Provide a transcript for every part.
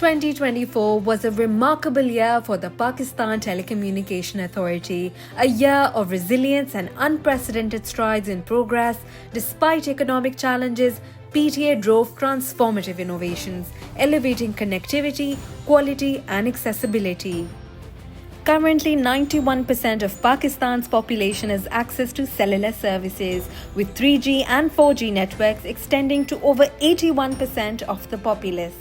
2024 was a remarkable year for the Pakistan Telecommunication Authority, a year of resilience and unprecedented strides in progress. Despite economic challenges, PTA drove transformative innovations, elevating connectivity, quality, and accessibility. Currently, 91% of Pakistan's population has access to cellular services, with 3G and 4G networks extending to over 81% of the populace.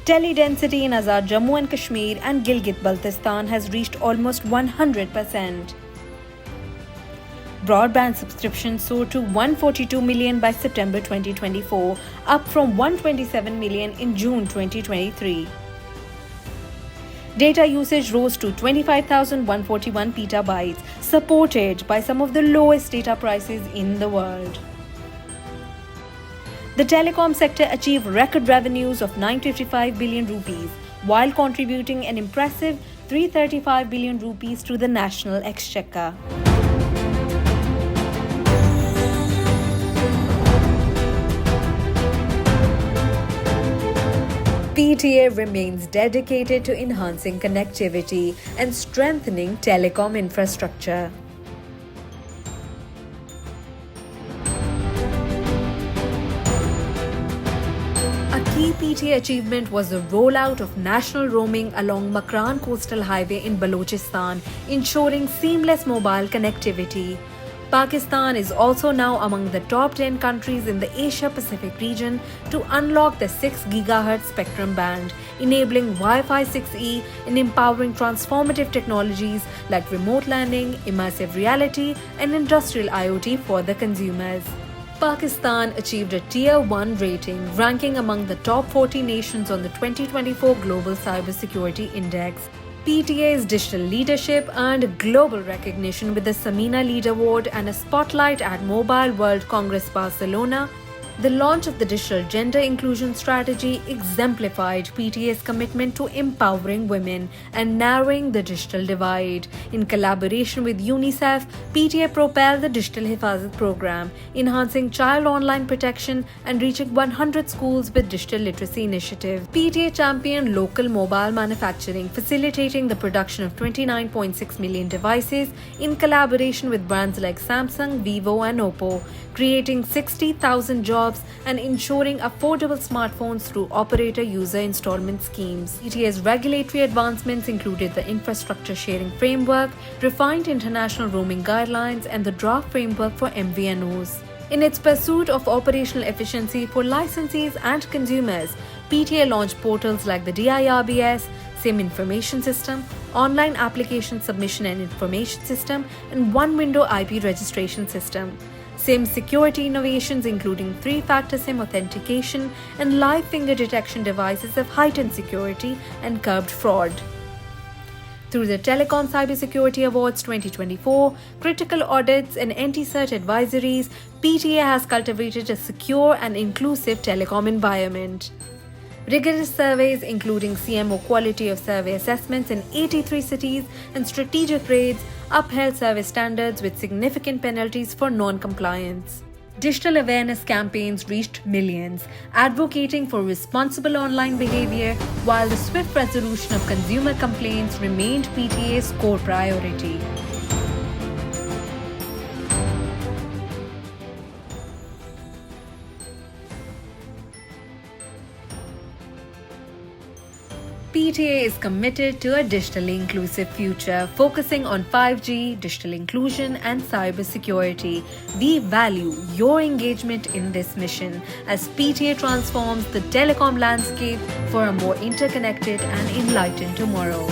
Tele-density in Azad Jammu and Kashmir and Gilgit-Baltistan has reached almost 100%. Broadband subscriptions soared to 142 million by September 2024, up from 127 million in June 2023. Data usage rose to 25,141 petabytes, supported by some of the lowest data prices in the world. The telecom sector achieved record revenues of 955 billion rupees, while contributing an impressive 335 billion rupees to the national exchequer. PTA remains dedicated to enhancing connectivity and strengthening telecom infrastructure. A key PTA achievement was the rollout of national roaming along Makran Coastal Highway in Balochistan, ensuring seamless mobile connectivity. Pakistan is also now among the top 10 countries in the Asia-Pacific region to unlock the 6 GHz spectrum band, enabling Wi-Fi 6E and empowering transformative technologies like remote learning, immersive reality, and industrial IoT for the consumers. Pakistan achieved a Tier 1 rating, ranking among the top 40 nations on the 2024 Global Cybersecurity Index. PTA's digital leadership earned global recognition with the Samina Lead Award and a spotlight at Mobile World Congress Barcelona. The launch of the Digital Gender Inclusion Strategy exemplified PTA's commitment to empowering women and narrowing the digital divide. In collaboration with UNICEF, PTA propelled the Digital Hifazat program, enhancing child online protection and reaching 100 schools with digital literacy initiative. PTA championed local mobile manufacturing, facilitating the production of 29.6 million devices in collaboration with brands like Samsung, Vivo, and Oppo, creating 60,000 jobs and ensuring affordable smartphones through operator user installment schemes. PTA's regulatory advancements included the Infrastructure Sharing Framework, refined international roaming guidelines, and the draft framework for MVNOs. In its pursuit of operational efficiency for licensees and consumers, PTA launched portals like the DIRBS, SIM Information System, Online Application Submission and Information System, and One Window IP Registration System. SIM security innovations including 3-factor SIM authentication and live finger detection devices have heightened security and curbed fraud. Through the Telecom Cybersecurity Awards 2024, critical audits and anti-cert advisories, PTA has cultivated a secure and inclusive telecom environment. Rigorous surveys including CMO quality of survey assessments in 83 cities and strategic raids upheld service standards with significant penalties for non-compliance. Digital awareness campaigns reached millions, advocating for responsible online behavior, while the swift resolution of consumer complaints remained PTA's core priority. PTA is committed to a digitally inclusive future, focusing on 5G, digital inclusion, and cybersecurity. We value your engagement in this mission as PTA transforms the telecom landscape for a more interconnected and enlightened tomorrow.